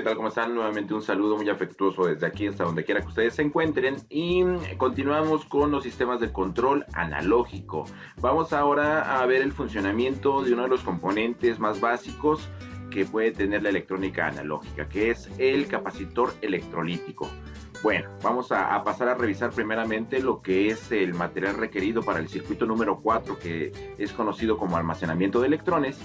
tal? ¿Cómo están? Nuevamente un saludo muy afectuoso desde aquí hasta donde quiera que ustedes se encuentren y continuamos con los sistemas de control analógico. Vamos ahora a ver el funcionamiento de uno de los componentes más básicos que puede tener la electrónica analógica, que es el capacitor electrolítico. Bueno, vamos a pasar a revisar primeramente lo que es el material requerido para el circuito número 4, que es conocido como almacenamiento de electrones.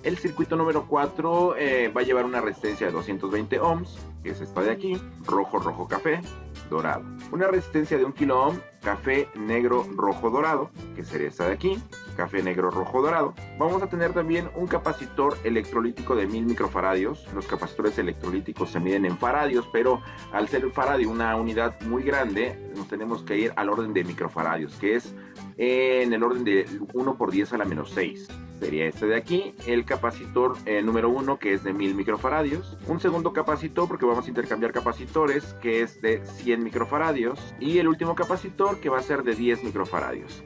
El circuito número 4 va a llevar una resistencia de 220 ohms, que es esta de aquí, rojo, rojo, café, dorado. Una resistencia de 1 kilo ohm, café, negro, rojo, dorado, que sería esta de aquí, café, negro, rojo, dorado. Vamos a tener también un capacitor electrolítico de 1000 microfaradios. Los capacitores electrolíticos se miden en faradios, pero al ser el faradio una unidad muy grande, nos tenemos que ir al orden de microfaradios, que es en el orden de 1 por 10 a la menos 6. Sería este de aquí, el capacitor número 1, que es de 1000 microfaradios. Un segundo capacitor, porque vamos a intercambiar capacitores, que es de 100 microfaradios. Y el último capacitor, que va a ser de 10 microfaradios.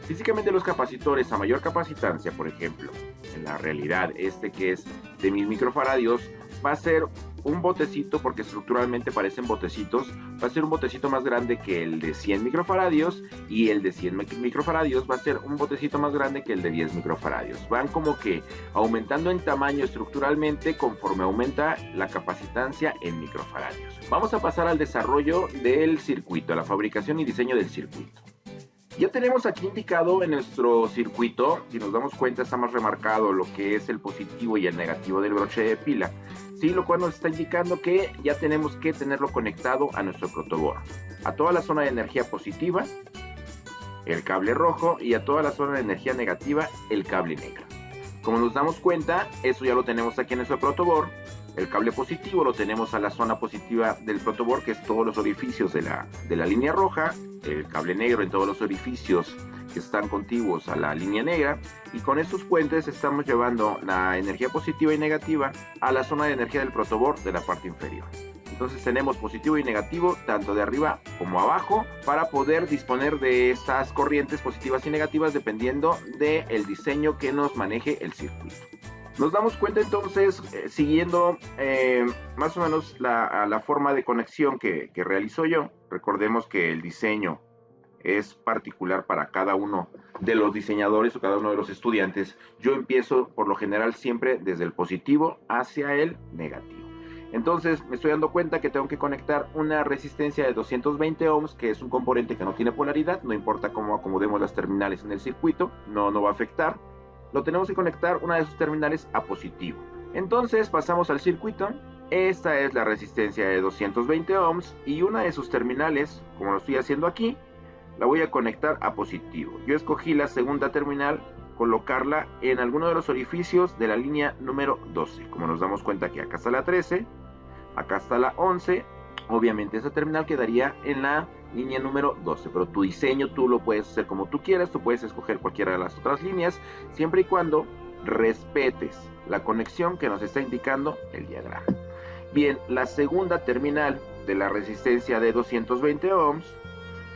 Físicamente los capacitores a mayor capacitancia, por ejemplo, en la realidad este que es de 1000 microfaradios, va a ser un botecito, porque estructuralmente parecen botecitos, va a ser un botecito más grande que el de 100 microfaradios, y el de 100 microfaradios va a ser un botecito más grande que el de 10 microfaradios. Van como que aumentando en tamaño estructuralmente conforme aumenta la capacitancia en microfaradios. Vamos a pasar al desarrollo del circuito, a la fabricación y diseño del circuito. Ya tenemos aquí indicado en nuestro circuito, si nos damos cuenta está más remarcado lo que es el positivo y el negativo del broche de pila, sí, lo cual nos está indicando que ya tenemos que tenerlo conectado a nuestro protoboard, a toda la zona de energía positiva, el cable rojo, y a toda la zona de energía negativa, el cable negro. Como nos damos cuenta, eso ya lo tenemos aquí en nuestro protoboard. El cable positivo lo tenemos a la zona positiva del protoboard, que es todos los orificios de la línea roja. El cable negro en todos los orificios que están contiguos a la línea negra, y con estos puentes estamos llevando la energía positiva y negativa a la zona de energía del protoboard de la parte inferior. Entonces tenemos positivo y negativo tanto de arriba como abajo para poder disponer de estas corrientes positivas y negativas dependiendo del diseño que nos maneje el circuito. Nos damos cuenta entonces, siguiendo más o menos la forma de conexión que realizo yo. Recordemos que el diseño es particular para cada uno de los diseñadores o cada uno de los estudiantes. Yo empiezo por lo general siempre desde el positivo hacia el negativo. Entonces me estoy dando cuenta que tengo que conectar una resistencia de 220 ohms, que es un componente que no tiene polaridad, no importa cómo acomodemos las terminales en el circuito, no va a afectar. Lo tenemos que conectar una de sus terminales a positivo. Entonces pasamos al circuito. Esta es la resistencia de 220 ohms y una de sus terminales, como lo estoy haciendo aquí, la voy a conectar a positivo. Yo escogí la segunda terminal, colocarla en alguno de los orificios de la línea número 12. Como nos damos cuenta que acá está la 13, acá está la 11. Obviamente esa terminal quedaría en la línea número 12, pero tu diseño tú lo puedes hacer como tú quieras, tú puedes escoger cualquiera de las otras líneas, siempre y cuando respetes la conexión que nos está indicando el diagrama. Bien, la segunda terminal de la resistencia de 220 ohms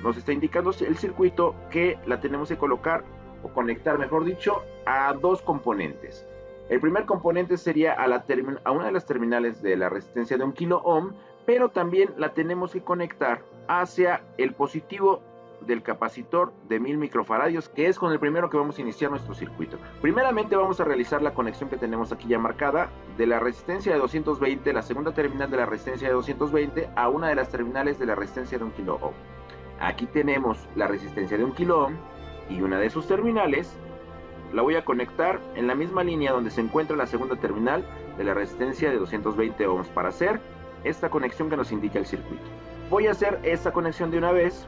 nos está indicando el circuito que la tenemos que colocar o conectar, mejor dicho, a dos componentes. El primer componente sería a una de las terminales de la resistencia de 1 kilo ohm, pero también la tenemos que conectar hacia el positivo del capacitor de 1000 microfaradios, que es con el primero que vamos a iniciar nuestro circuito. Primeramente vamos a realizar la conexión que tenemos aquí ya marcada de la resistencia de 220, la segunda terminal de la resistencia de 220, a una de las terminales de la resistencia de 1 kilo ohm. Aquí tenemos la resistencia de 1 kilo ohm y una de sus terminales la voy a conectar en la misma línea donde se encuentra la segunda terminal de la resistencia de 220 ohms para hacer esta conexión que nos indica el circuito. Voy a hacer esta conexión de una vez.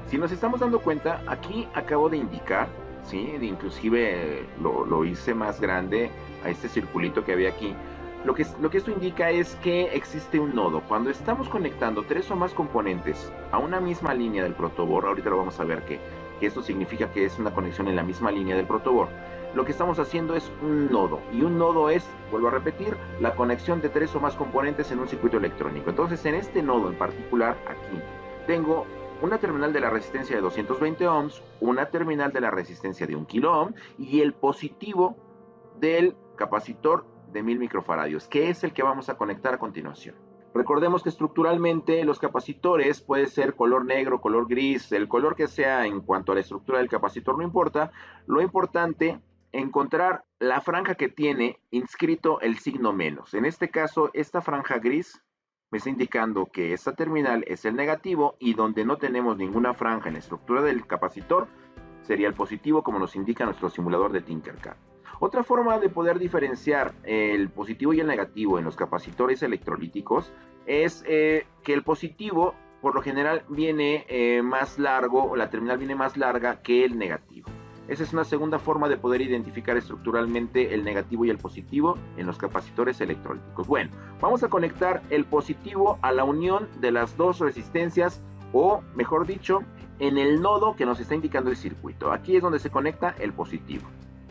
Si nos estamos dando cuenta, aquí acabo de indicar, ¿sí? Inclusive lo hice más grande a este circulito que había aquí. Lo que esto indica es que existe un nodo. Cuando estamos conectando tres o más componentes a una misma línea del protoboard, ahorita lo vamos a ver que esto significa que es una conexión en la misma línea del protoboard. Lo que estamos haciendo es un nodo, y un nodo es, vuelvo a repetir, la conexión de tres o más componentes en un circuito electrónico. Entonces, en este nodo en particular, aquí, tengo una terminal de la resistencia de 220 ohms, una terminal de la resistencia de 1 kilo ohm y el positivo del capacitor de 1000 microfaradios, que es el que vamos a conectar a continuación. Recordemos que estructuralmente los capacitores puede ser color negro, color gris, el color que sea en cuanto a la estructura del capacitor no importa. Lo importante, encontrar la franja que tiene inscrito el signo menos. En este caso, esta franja gris me está indicando que esta terminal es el negativo y donde no tenemos ninguna franja en la estructura del capacitor sería el positivo, como nos indica nuestro simulador de Tinkercad. Otra forma de poder diferenciar el positivo y el negativo en los capacitores electrolíticos es que el positivo por lo general viene más largo, o la terminal viene más larga que el negativo. Esa es una segunda forma de poder identificar estructuralmente el negativo y el positivo en los capacitores electrolíticos. Bueno, vamos a conectar el positivo a la unión de las dos resistencias, o mejor dicho, en el nodo que nos está indicando el circuito. Aquí es donde se conecta el positivo.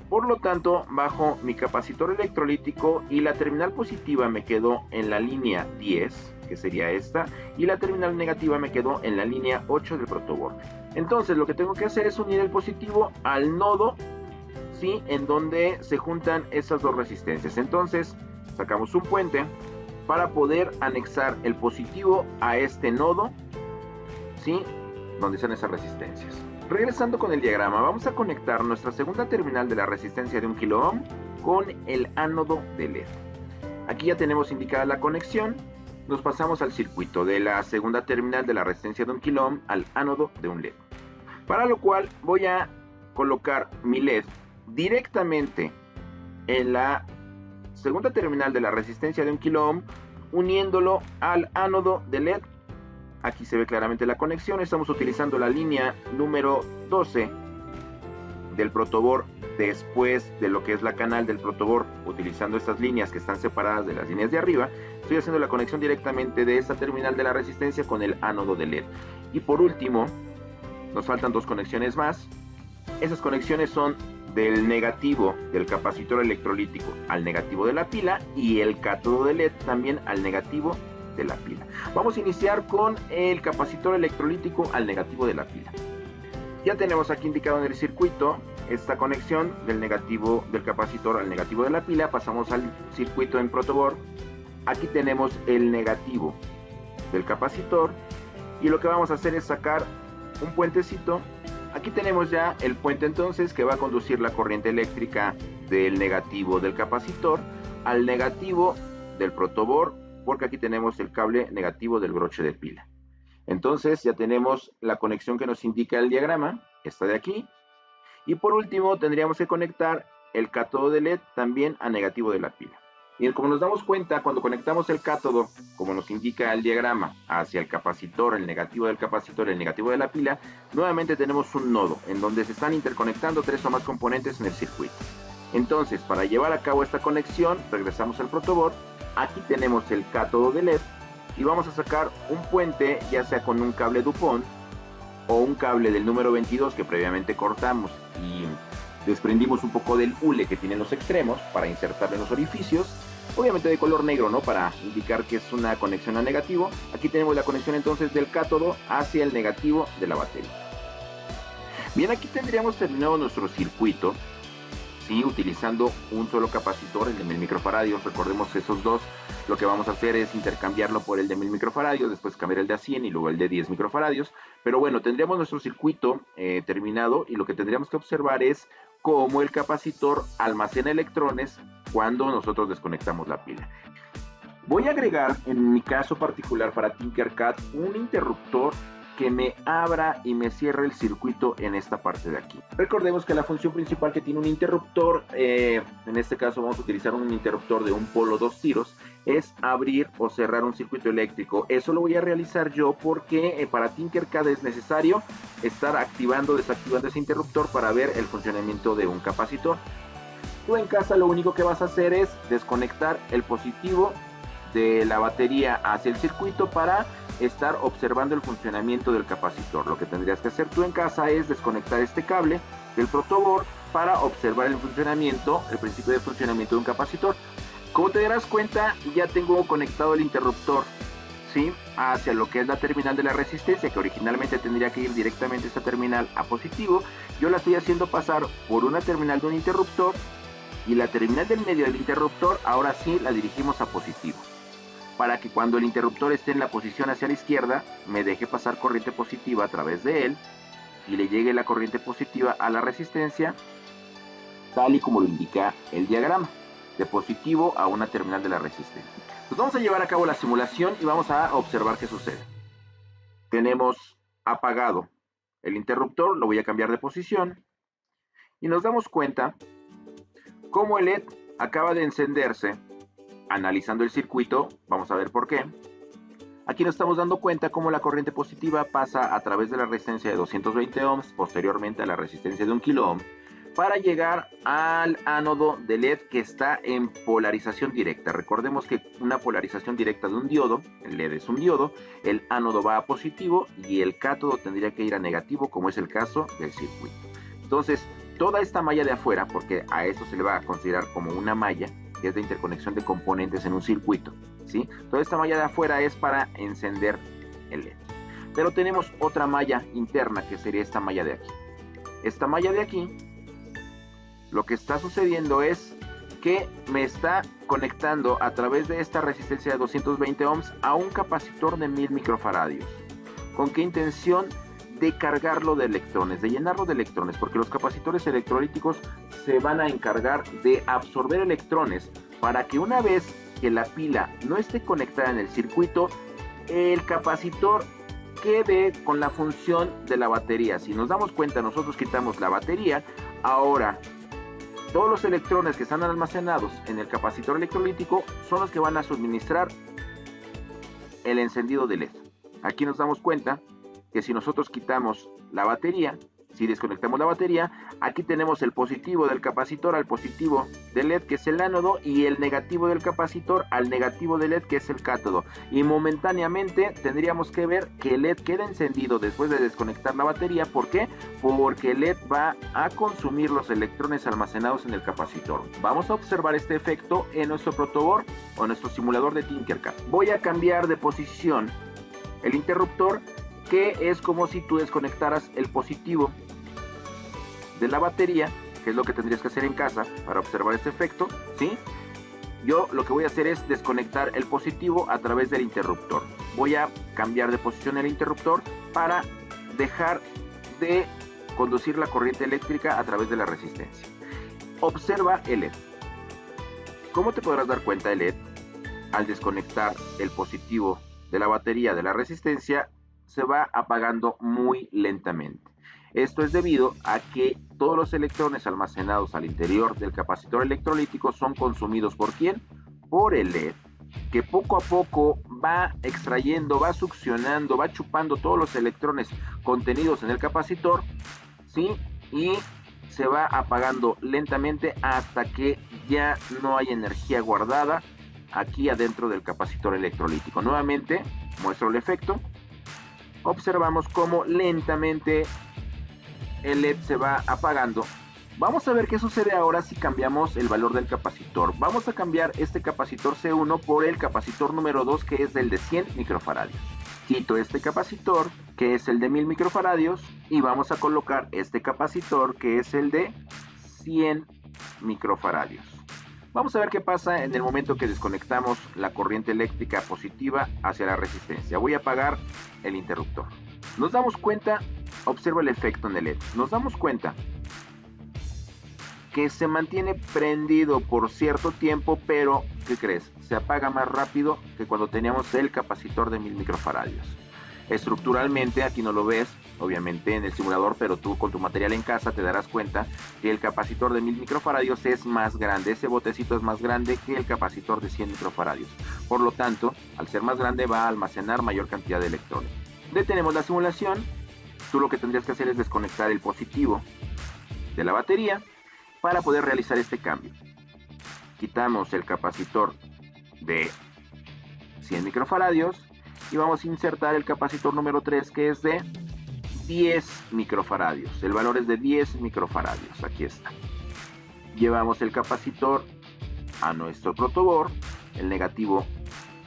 Por lo tanto, bajo mi capacitor electrolítico y la terminal positiva me quedó en la línea 10, que sería esta, y la terminal negativa me quedó en la línea 8 del protoboard. Entonces lo que tengo que hacer es unir el positivo al nodo, ¿sí?, en donde se juntan esas dos resistencias. Entonces sacamos un puente para poder anexar el positivo a este nodo, ¿sí?, donde están esas resistencias. Regresando con el diagrama, vamos a conectar nuestra segunda terminal de la resistencia de 1 kilo ohm con el ánodo de LED. Aquí ya tenemos indicada la conexión. Nos pasamos al circuito de la segunda terminal de la resistencia de 1 kilo ohm al ánodo de un LED. Para lo cual voy a colocar mi LED directamente en la segunda terminal de la resistencia de 1 kilo ohm, uniéndolo al ánodo de LED. Aquí se ve claramente la conexión. Estamos utilizando la línea número 12 del protoboard después de lo que es la canal del protoboard, utilizando estas líneas que están separadas de las líneas de arriba. Estoy haciendo la conexión directamente de esta terminal de la resistencia con el ánodo de LED. Y por último, nos faltan dos conexiones más. Esas conexiones son del negativo del capacitor electrolítico al negativo de la pila, y el cátodo de LED también al negativo de la pila. Vamos a iniciar con el capacitor electrolítico al negativo de la pila. Ya tenemos aquí indicado en el circuito esta conexión del negativo del capacitor al negativo de la pila. Pasamos al circuito en protoboard. Aquí tenemos el negativo del capacitor y lo que vamos a hacer es sacar un puentecito. Aquí tenemos ya el puente entonces que va a conducir la corriente eléctrica del negativo del capacitor al negativo del protoboard, porque aquí tenemos el cable negativo del broche de pila. Entonces ya tenemos la conexión que nos indica el diagrama, esta de aquí. Y por último tendríamos que conectar el cátodo de LED también a negativo de la pila. Y como nos damos cuenta, cuando conectamos el cátodo, como nos indica el diagrama, hacia el capacitor, el negativo del capacitor, el negativo de la pila, nuevamente tenemos un nodo en donde se están interconectando tres o más componentes en el circuito. Entonces, para llevar a cabo esta conexión, regresamos al protoboard. Aquí tenemos el cátodo de LED y vamos a sacar un puente, ya sea con un cable Dupont o un cable del número 22 que previamente cortamos y desprendimos un poco del hule que tiene en los extremos para insertarlo en los orificios, obviamente de color negro, ¿no?, para indicar que es una conexión a negativo. Aquí tenemos la conexión entonces del cátodo hacia el negativo de la batería. Bien, aquí tendríamos terminado nuestro circuito, ¿sí?, utilizando un solo capacitor, el de 1000 microfaradios. Recordemos que esos dos, lo que vamos a hacer es intercambiarlo por el de 1000 microfaradios, después cambiar el de a 100 y luego el de 10 microfaradios. Pero bueno, tendríamos nuestro circuito terminado, y lo que tendríamos que observar es cómo el capacitor almacena electrones cuando nosotros desconectamos la pila. Voy a agregar, en mi caso particular para Tinkercad, un interruptor que me abra y me cierre el circuito en esta parte de aquí. Recordemos que la función principal que tiene un interruptor, en este caso vamos a utilizar un interruptor de un polo 2 tiros, es abrir o cerrar un circuito eléctrico. Eso lo voy a realizar yo porque para Tinkercad es necesario estar activando o desactivando ese interruptor para ver el funcionamiento de un capacitor. Tú en casa lo único que vas a hacer es desconectar el positivo de la batería hacia el circuito para estar observando el funcionamiento del capacitor. Lo que tendrías que hacer tú en casa es desconectar este cable del protoboard para observar el funcionamiento, el principio de funcionamiento de un capacitor. Como te darás cuenta, ya tengo conectado el interruptor, ¿sí?, hacia lo que es la terminal de la resistencia, que originalmente tendría que ir directamente esta terminal a positivo. Yo la estoy haciendo pasar por una terminal de un interruptor y la terminal del medio del interruptor ahora sí la dirigimos a positivo, para que cuando el interruptor esté en la posición hacia la izquierda me deje pasar corriente positiva a través de él y le llegue la corriente positiva a la resistencia, tal y como lo indica el diagrama, de positivo a una terminal de la resistencia. Pues vamos a llevar a cabo la simulación y vamos a observar qué sucede. Tenemos apagado el interruptor, lo voy a cambiar de posición y nos damos cuenta cómo el LED acaba de encenderse. Analizando el circuito, vamos a ver por qué. Aquí nos estamos dando cuenta cómo la corriente positiva pasa a través de la resistencia de 220 ohms, posteriormente a la resistencia de 1 kilo ohm, para llegar al ánodo de LED que está en polarización directa. Recordemos que una polarización directa de un diodo, el LED es un diodo, el ánodo va a positivo y el cátodo tendría que ir a negativo, como es el caso del circuito. Entonces, toda esta malla de afuera, porque a esto se le va a considerar como una malla, que es de interconexión de componentes en un circuito, ¿sí? Toda esta malla de afuera es para encender el LED. Pero tenemos otra malla interna, que sería esta malla de aquí. Esta malla de aquí, lo que está sucediendo es que me está conectando a través de esta resistencia de 220 ohms a un capacitor de 1000 microfaradios. ¿Con qué intención? De cargarlo de electrones, de llenarlo de electrones, porque los capacitores electrolíticos se van a encargar de absorber electrones para que una vez que la pila no esté conectada en el circuito, el capacitor quede con la función de la batería. Si nos damos cuenta, nosotros quitamos la batería, ahora todos los electrones que están almacenados en el capacitor electrolítico son los que van a suministrar el encendido del LED. Aquí nos damos cuenta que si nosotros quitamos la batería, si desconectamos la batería, aquí tenemos el positivo del capacitor al positivo del LED, que es el ánodo, y el negativo del capacitor al negativo del LED, que es el cátodo. Y momentáneamente tendríamos que ver que el LED queda encendido después de desconectar la batería. ¿Por qué? Porque el LED va a consumir los electrones almacenados en el capacitor. Vamos a observar este efecto en nuestro protoboard o en nuestro simulador de Tinkercad. Voy a cambiar de posición el interruptor, que es como si tú desconectaras el positivo de la batería, que es lo que tendrías que hacer en casa para observar este efecto, ¿sí? Yo lo que voy a hacer es desconectar el positivo a través del interruptor. Voy a cambiar de posición el interruptor para dejar de conducir la corriente eléctrica a través de la resistencia. Observa el LED. ¿Cómo te podrás dar cuenta el LED? Al desconectar el positivo de la batería de la resistencia, se va apagando muy lentamente. Esto es debido a que todos los electrones almacenados al interior del capacitor electrolítico son consumidos ¿por quién? Por el LED, que poco a poco va extrayendo, va succionando, va chupando todos los electrones contenidos en el capacitor, ¿sí? Y se va apagando lentamente hasta que ya no hay energía guardada aquí adentro del capacitor electrolítico. Nuevamente muestro el efecto. Observamos cómo lentamente el LED se va apagando. Vamos a ver qué sucede ahora si cambiamos el valor del capacitor. Vamos a cambiar este capacitor C1 por el capacitor número 2, que es el de 100 microfaradios. Quito este capacitor, que es el de 1000 microfaradios, y vamos a colocar este capacitor, que es el de 100 microfaradios. Vamos a ver qué pasa en el momento que desconectamos la corriente eléctrica positiva hacia la resistencia. Voy a apagar el interruptor. Nos damos cuenta, observa el efecto en el LED. Nos damos cuenta que se mantiene prendido por cierto tiempo, pero ¿qué crees? Se apaga más rápido que cuando teníamos el capacitor de 1000 microfaradios. Estructuralmente, aquí no lo ves, obviamente en el simulador, pero tú con tu material en casa te darás cuenta que el capacitor de 1000 microfaradios es más grande. Ese botecito es más grande que el capacitor de 100 microfaradios. Por lo tanto, al ser más grande va a almacenar mayor cantidad de electrones. Detenemos la simulación. Tú lo que tendrías que hacer es desconectar el positivo de la batería para poder realizar este cambio. Quitamos el capacitor de 100 microfaradios y vamos a insertar el capacitor número 3, que es de 10 microfaradios. El valor es de 10 microfaradios. Aquí está. Llevamos el capacitor a nuestro protoboard. El negativo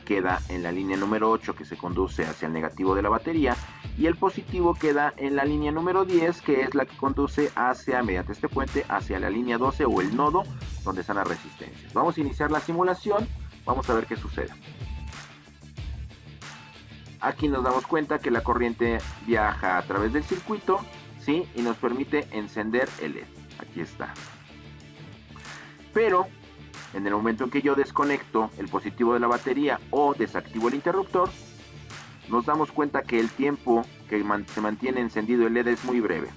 queda en la línea número 8, que se conduce hacia el negativo de la batería, y el positivo queda en la línea número 10, que es la que conduce hacia, mediante este puente, hacia la línea 12 o el nodo donde están las resistencias. Vamos a iniciar la simulación, vamos a ver qué sucede. Aquí nos damos cuenta que la corriente viaja a través del circuito, ¿sí? Y nos permite encender el LED. Aquí está. Pero en el momento en que yo desconecto el positivo de la batería o desactivo el interruptor, nos damos cuenta que el tiempo que se mantiene encendido el LED es muy breve.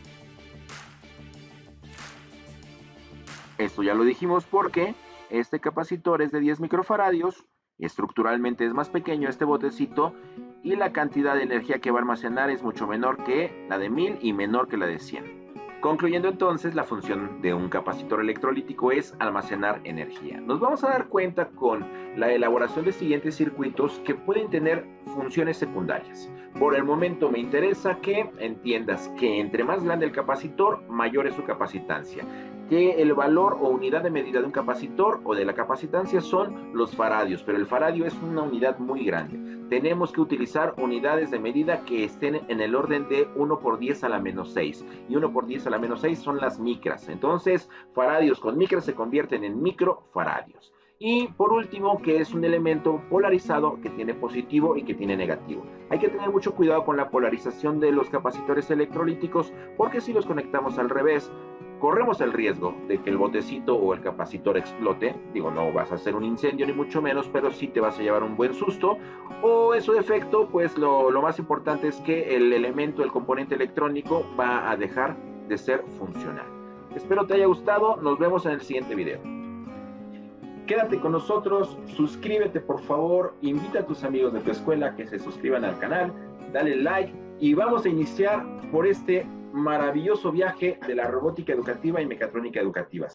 Esto ya lo dijimos porque este capacitor es de 10 microfaradios, estructuralmente es más pequeño este botecito y la cantidad de energía que va a almacenar es mucho menor que la de 1000 y menor que la de 100. Concluyendo entonces, la función de un capacitor electrolítico es almacenar energía. Nos vamos a dar cuenta con la elaboración de siguientes circuitos que pueden tener funciones secundarias. Por el momento me interesa que entiendas que entre más grande el capacitor, mayor es su capacitancia. Que el valor o unidad de medida de un capacitor o de la capacitancia son los faradios, pero el faradio es una unidad muy grande. Tenemos que utilizar unidades de medida que estén en el orden de 1 por 10 a la menos 6. Y 1 por 10 a la menos 6 son las micras. Entonces, faradios con micras se convierten en microfaradios. Y por último, que es un elemento polarizado que tiene positivo y que tiene negativo. Hay que tener mucho cuidado con la polarización de los capacitores electrolíticos, porque si los conectamos al revés, corremos el riesgo de que el botecito o el capacitor explote. Digo, no vas a hacer un incendio ni mucho menos, pero sí te vas a llevar un buen susto. O en su defecto, pues lo más importante es que el elemento, el componente electrónico va a dejar de ser funcional. Espero te haya gustado, nos vemos en el siguiente video. Quédate con nosotros, suscríbete por favor, invita a tus amigos de tu escuela a que se suscriban al canal, dale like y vamos a iniciar por este maravilloso viaje de la robótica educativa y mecatrónica educativa.